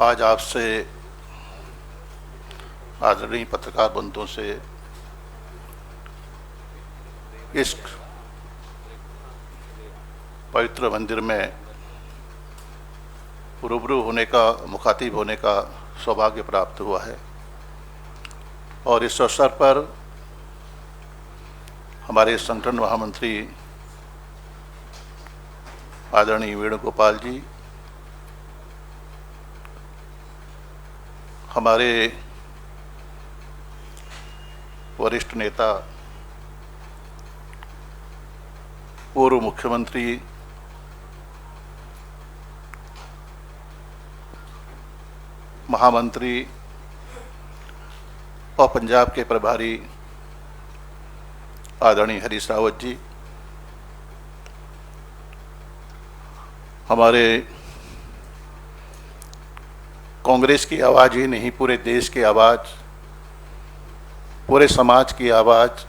आज आपसे आदरणीय पत्रकार बंधुओं से इस पवित्र मंदिर में रूबरू होने का, मुखातिब होने का सौभाग्य प्राप्त हुआ है। और इस अवसर पर हमारे संगठन महामंत्री आदरणीय वेणुगोपाल जी, हमारे वरिष्ठ नेता पूर्व मुख्यमंत्री महामंत्री और पंजाब के प्रभारी आदरणीय हरीश रावत जी, हमारे कांग्रेस की आवाज़ ही नहीं, पूरे देश की आवाज़, पूरे समाज की आवाज़,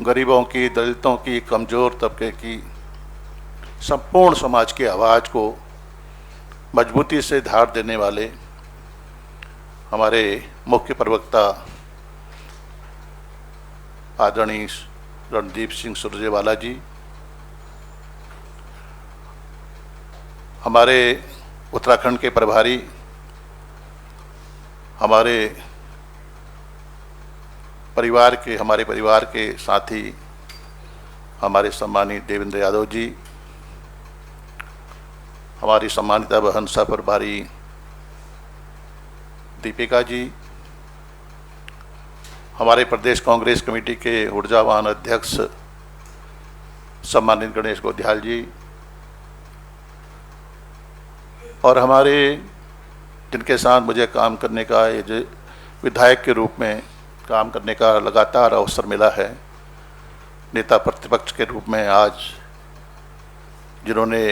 गरीबों की, दलितों की, कमज़ोर तबके की, संपूर्ण समाज की आवाज़ को मजबूती से धार देने वाले हमारे मुख्य प्रवक्ता आदरणीय रणदीप सिंह सुरजेवाला जी, हमारे उत्तराखंड के प्रभारी, हमारे परिवार के साथी हमारे सम्मानित देवेंद्र यादव जी, हमारी सम्मानित बहन सह प्रभारी दीपिका जी, हमारे प्रदेश कांग्रेस कमेटी के ऊर्जावान अध्यक्ष सम्मानित गणेश गोध्याल जी, और हमारे जिनके साथ मुझे काम करने का, विधायक के रूप में काम करने का लगातार अवसर मिला है, नेता प्रतिपक्ष के रूप में आज जिन्होंने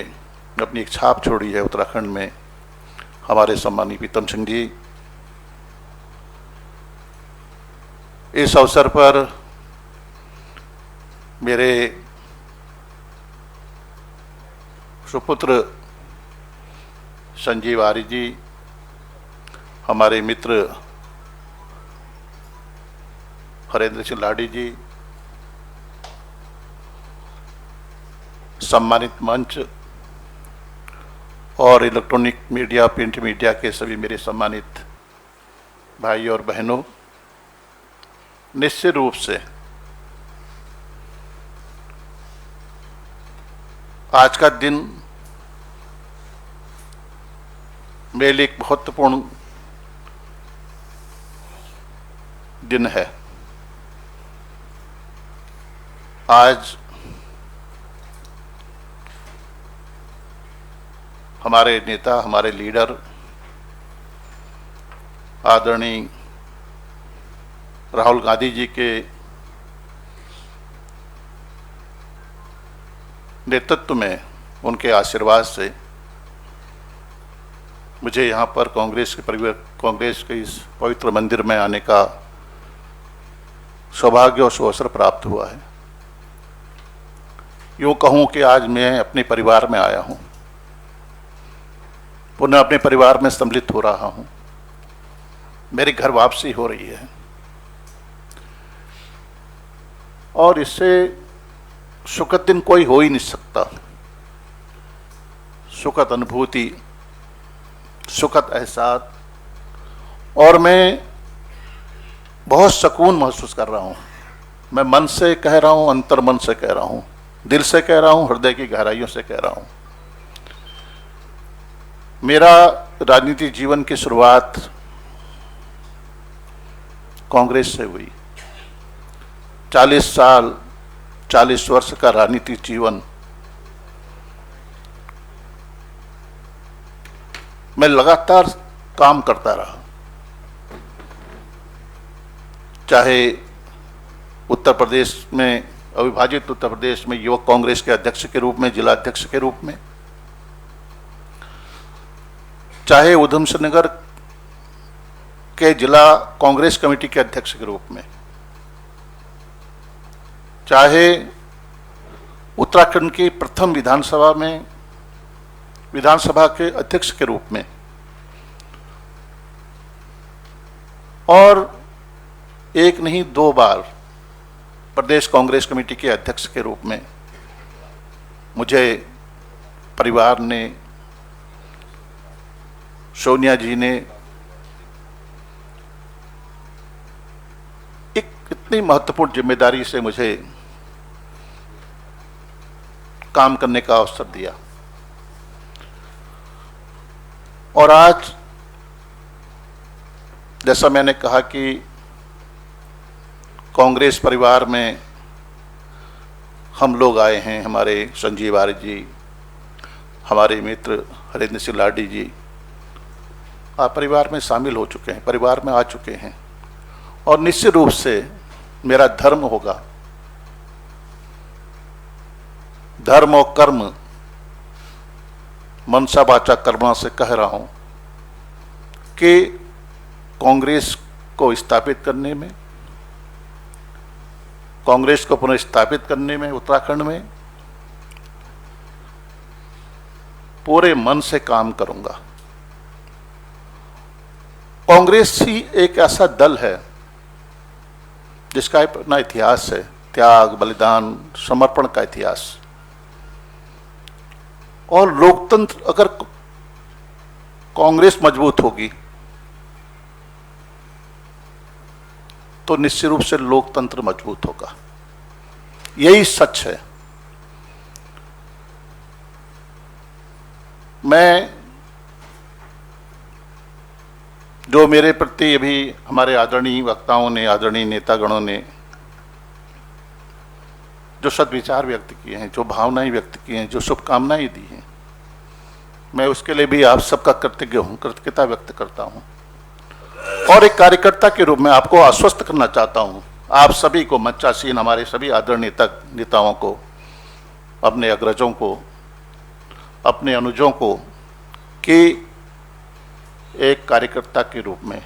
अपनी एक छाप छोड़ी है उत्तराखंड में, हमारे सम्मानित प्रीतम सिंह जी। इस अवसर पर मेरे सुपुत्र संजीव आर्य जी, हमारे मित्र हरेंद्र सिंह लाडी जी, सम्मानित मंच और इलेक्ट्रॉनिक मीडिया, प्रिंट मीडिया के सभी मेरे सम्मानित भाई और बहनों, निश्चित रूप से आज का दिन मेरे लिए एक महत्वपूर्ण दिन है। आज हमारे नेता, हमारे लीडर आदरणीय राहुल गांधी जी के नेतृत्व में, उनके आशीर्वाद से मुझे यहाँ पर कांग्रेस के इस पवित्र मंदिर में आने का सौभाग्य और अवसर प्राप्त हुआ है। यूँ कहूँ कि आज मैं अपने परिवार में आया हूँ, पुनः अपने परिवार में सम्मिलित हो रहा हूँ, मेरी घर वापसी हो रही है और इससे सुखद दिन कोई हो ही नहीं सकता। सुखद अनुभूति, सुखद एहसास, और मैं बहुत सुकून महसूस कर रहा हूँ। मैं मन से कह रहा हूँ, अंतर मन से कह रहा हूँ, दिल से कह रहा हूँ, हृदय की गहराइयों से कह रहा हूँ। मेरा राजनीतिक जीवन की शुरुआत कांग्रेस से हुई। 40 वर्ष का राजनीतिक जीवन मैं लगातार काम करता रहा, चाहे उत्तर प्रदेश में, अविभाजित उत्तर प्रदेश में युवक कांग्रेस के अध्यक्ष के रूप में, जिला अध्यक्ष के रूप में, चाहे उधमसिंह नगर के जिला कांग्रेस कमेटी के अध्यक्ष के रूप में, चाहे उत्तराखंड की प्रथम विधानसभा के अध्यक्ष के रूप में, और एक नहीं 2 बार प्रदेश कांग्रेस कमेटी के अध्यक्ष के रूप में मुझे परिवार ने, सोनिया जी ने एक इतनी महत्वपूर्ण जिम्मेदारी से मुझे काम करने का अवसर दिया। और आज जैसा मैंने कहा कि कांग्रेस परिवार में हम लोग आए हैं, हमारे संजीव आर्य जी, हमारे मित्र हरेंद्र सिंह लाडी जी, आप परिवार में शामिल हो चुके हैं, परिवार में आ चुके हैं। और निश्चित रूप से मेरा धर्म होगा, धर्म और कर्म, मनसा वाचा कर्मणा से कह रहा हूं कि कांग्रेस को स्थापित करने में, कांग्रेस को पुनर्स्थापित करने में उत्तराखंड में पूरे मन से काम करूंगा। कांग्रेस ही एक ऐसा दल है जिसका अपना इतिहास है, त्याग, बलिदान, समर्पण का इतिहास। और लोकतंत्र, अगर कांग्रेस मजबूत होगी तो निश्चित रूप से लोकतंत्र मजबूत होगा। यही सच है। मैं जो मेरे प्रति अभी हमारे आदरणीय वक्ताओं ने, आदरणीय नेतागणों ने जो सद्विचार व्यक्त किए हैं, जो भावनाएं व्यक्त की हैं, जो शुभकामनाएं दी हैं, मैं उसके लिए भी आप सबका कृतज्ञ हूं, कृतज्ञता व्यक्त करता हूं। और एक कार्यकर्ता के रूप में आपको आश्वस्त करना चाहता हूं, आप सभी को, मंचासीन हमारे सभी आदरणीय नेताओं को, अपने अग्रजों को, अपने अनुजों को, कि एक कार्यकर्ता के रूप में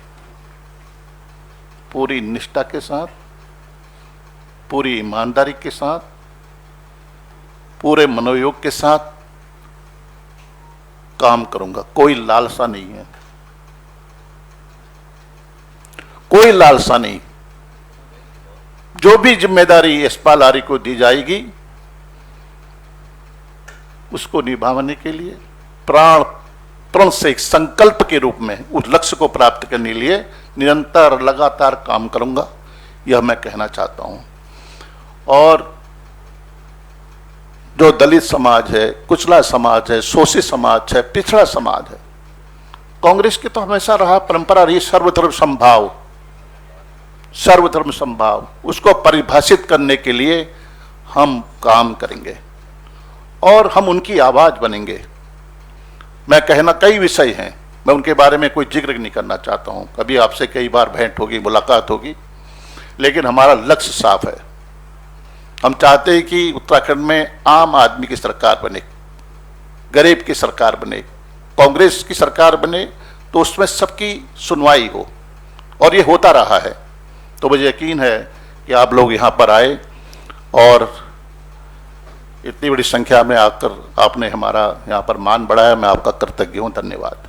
पूरी निष्ठा के साथ, पूरी ईमानदारी के साथ, पूरे मनोयोग के साथ काम करूंगा। कोई लालसा नहीं है, कोई लालसा नहीं। जो भी जिम्मेदारी यशपाल आर्य को दी जाएगी उसको निभाने के लिए प्रण से एक संकल्प के रूप में उस लक्ष्य को प्राप्त करने के लिए निरंतर लगातार काम करूंगा, यह मैं कहना चाहता हूं। और जो दलित समाज है, कुचला समाज है, शोषित समाज है, पिछड़ा समाज है, कांग्रेस की तो हमेशा रहा परंपरा रही सर्वधर्म समभाव, सर्वधर्म समभाव, उसको परिभाषित करने के लिए हम काम करेंगे और हम उनकी आवाज बनेंगे। मैं कहना, कई विषय हैं, मैं उनके बारे में कोई जिक्र नहीं करना चाहता हूं, कभी आपसे कई बार भेंट होगी, मुलाकात होगी, लेकिन हमारा लक्ष्य साफ है। हम चाहते हैं कि उत्तराखंड में आम आदमी की सरकार बने, गरीब की सरकार बने, कांग्रेस की सरकार बने तो उसमें सबकी सुनवाई हो, और ये होता रहा है। तो मुझे यकीन है कि आप लोग यहाँ पर आए और इतनी बड़ी संख्या में आकर आपने हमारा यहाँ पर मान बढ़ाया। मैं आपका कृतज्ञ हूँ। धन्यवाद।